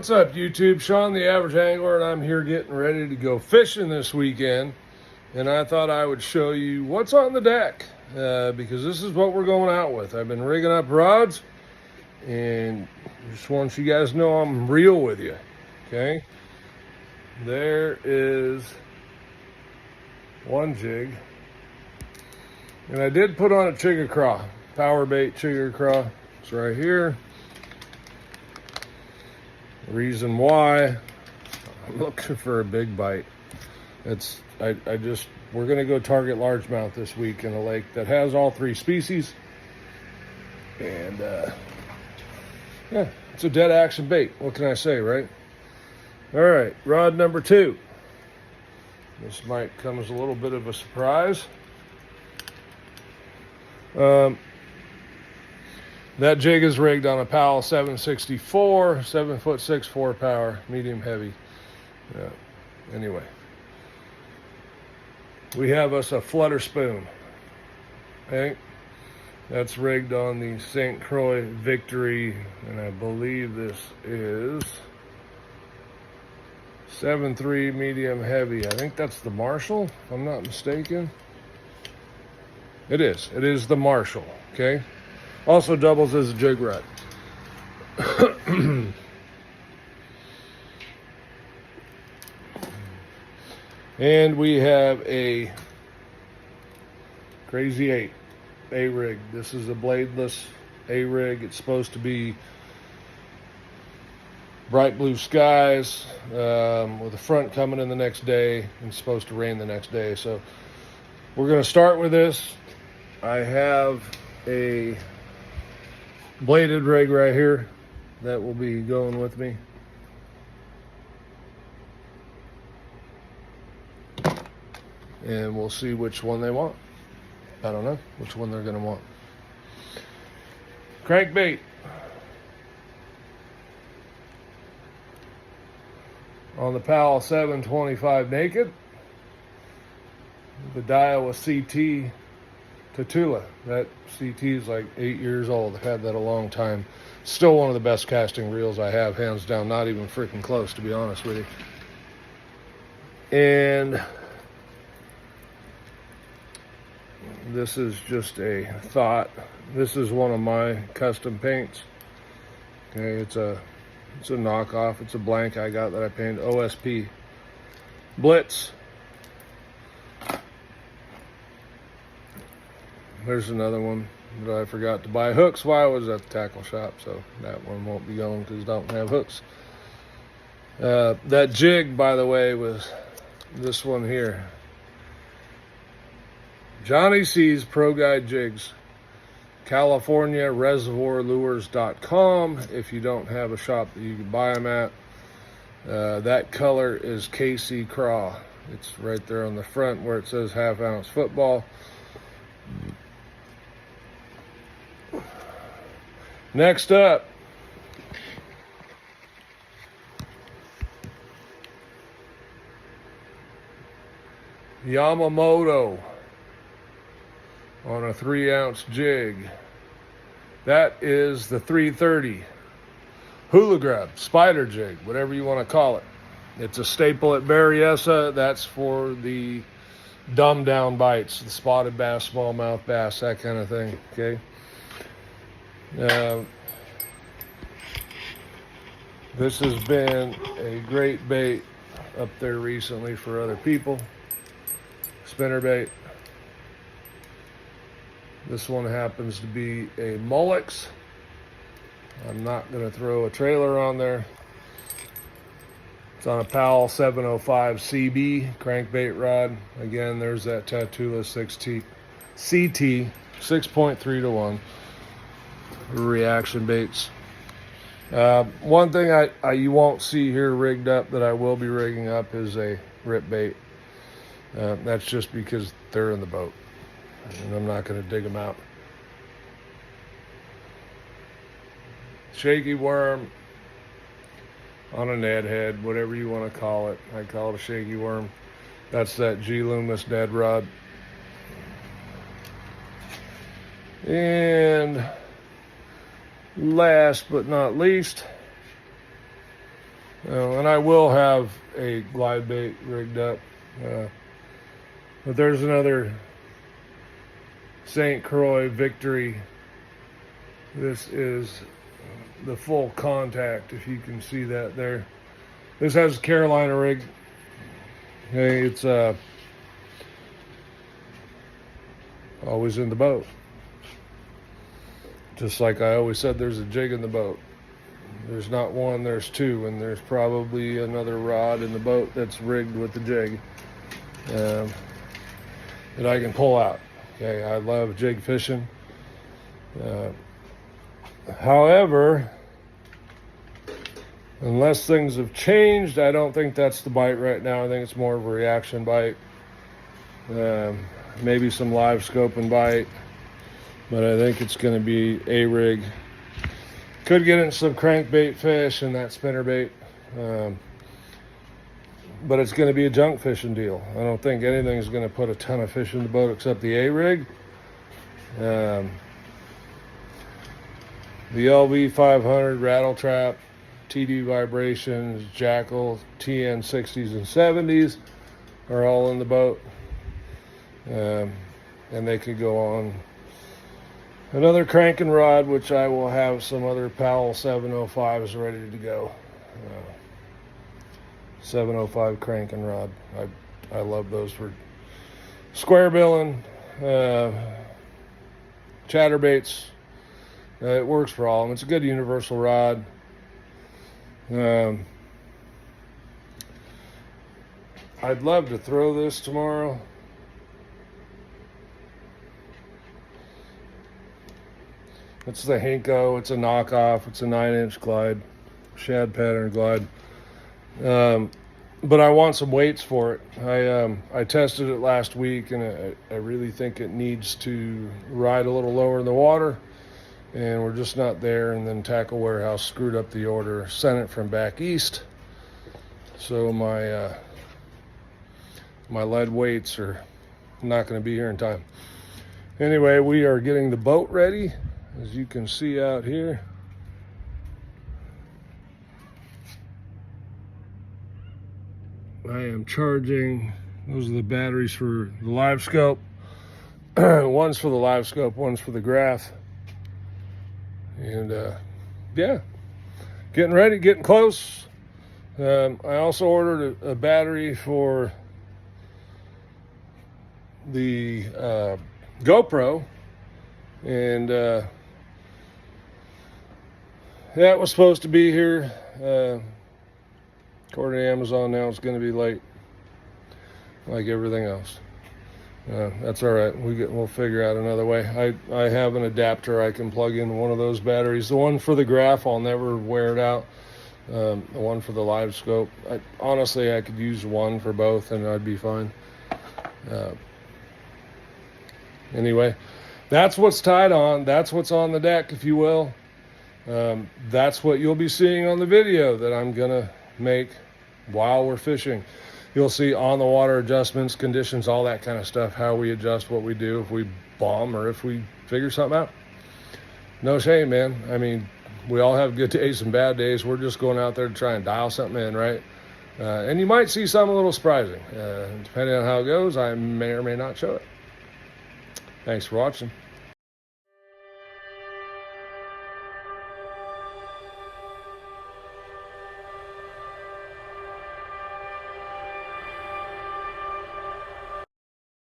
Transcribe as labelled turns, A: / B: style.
A: What's up, YouTube? Sean, the Average Angler, and I'm here getting ready to go fishing this weekend. And I thought I would show you what's on the deck because this is what we're going out with. I've been rigging up rods, and just want you guys to know I'm real with you. Okay, there is one jig, and I did put on a chigga craw, power bait chigga craw. It's right here. Reason why I'm looking for a big bite. We're gonna go target largemouth this week in a lake that has all three species, and yeah, it's a dead action bait. What can I say, right? All right, rod number 2. This might come as a little bit of a surprise. That jig is rigged on a Powell 764, 7'6", 4 power, medium heavy. Anyway, we have us a flutter spoon. Okay, that's rigged on the St. Croix Victory, and I believe this is 7.3 medium heavy. I think that's the Marshall, if I'm not mistaken. It is the Marshall. Okay. Also doubles as a jig rod. And we have a Crazy 8 A-rig. This is a bladeless A-rig. It's supposed to be bright blue skies with the front coming in the next day, and it's supposed to rain the next day. So we're going to start with this. I have a bladed rig right here that will be going with me. And we'll see which one they want. I don't know which one they're going to want. Crankbait. On the Powell 725 naked. The Daiwa CT Tatula. That CT is like 8 years old. I've had that a long time. Still one of the best casting reels I have, hands down. Not even freaking close, to be honest with you. And this is just a thought. This is one of my custom paints. Okay, it's a knockoff. It's a blank I got that I painted. OSP Blitz. There's another one that I forgot to buy hooks while I was at the tackle shop, so that one won't be going because I don't have hooks. That jig, by the way, was this one here. Johnny C's Pro Guide Jigs. CaliforniaReservoirLures.com. If you don't have a shop that you can buy them at. That color is KC Craw. It's right there on the front where it says half-ounce football. Next up, Yamamoto on a 3-ounce jig. That is the 330 hula grub, spider jig, whatever you want to call it. It's a staple at Berryessa. That's for the dumbed down bites, the spotted bass, smallmouth bass, that kind of thing. Okay. This has been a great bait up there recently for other people. Spinner bait. This one happens to be a Mullix. I'm not going to throw a trailer on there. It's on a Powell 705 CB crankbait rod. Again, there's that Tatula 6T CT 6.3 to 1 reaction baits. One thing you won't see here rigged up that I will be rigging up is a rip bait. That's just because they're in the boat, and I'm not going to dig them out. Shaky worm on a Ned head, whatever you want to call it. I call it a shaky worm. That's that G. Loomis Ned rod. And last but not least, And I will have a glide bait rigged up. But there's another St. Croix Victory. This is the full contact, if you can see that there. This has a Carolina rig. Okay, it's always in the boat. Just like I always said, there's a jig in the boat. There's not one, there's two, and there's probably another rod in the boat that's rigged with the jig that I can pull out. Okay, I love jig fishing. However, unless things have changed, I don't think that's the bite right now. I think it's more of a reaction bite. Maybe some live scope and bite, but I think it's going to be a rig. Could get in some crankbait fish and that spinnerbait, but it's going to be a junk fishing deal. I don't think anything's going to put a ton of fish in the boat except the A rig. The LV 500 rattle trap, TD vibrations, Jackal, TN 60s and 70s are all in the boat. And they could go on another cranking rod, which I will have some other Powell 705s ready to go. 705 cranking rod. I love those for square billing, chatterbaits. It works for all of them. It's a good universal rod. I'd love to throw this tomorrow. It's the Hinko. It's a knockoff. It's a 9-inch glide, shad pattern glide. But I want some weights for it. I tested it last week, and I really think it needs to ride a little lower in the water, and we're just not there. And then Tackle Warehouse screwed up the order, sent it from back east, so my lead weights are not going to be here in time. Anyway, we are getting the boat ready, as you can see out here. I am charging. Those are the batteries for the live scope. One's for the live scope, one's for the graph. And yeah, getting ready, getting close. I also ordered a battery for the GoPro, and that was supposed to be here. According to Amazon now, it's going to be late, like everything else. That's all right. We'll figure out another way. I have an adapter I can plug in one of those batteries. The one for the graph, I'll never wear it out. The one for the live scope, honestly, I could use one for both, and I'd be fine. Anyway, that's what's tied on. That's what's on the deck, if you will. That's what you'll be seeing on the video that I'm gonna make while we're fishing. You'll see on the water adjustments, conditions, all that kind of stuff, how we adjust what we do if we bomb or if we figure something out. No shame, man. I mean, we all have good days and bad days. We're just going out there to try and dial something in, right? And you might see something a little surprising. Depending on how it goes, I may or may not show it. Thanks for watching.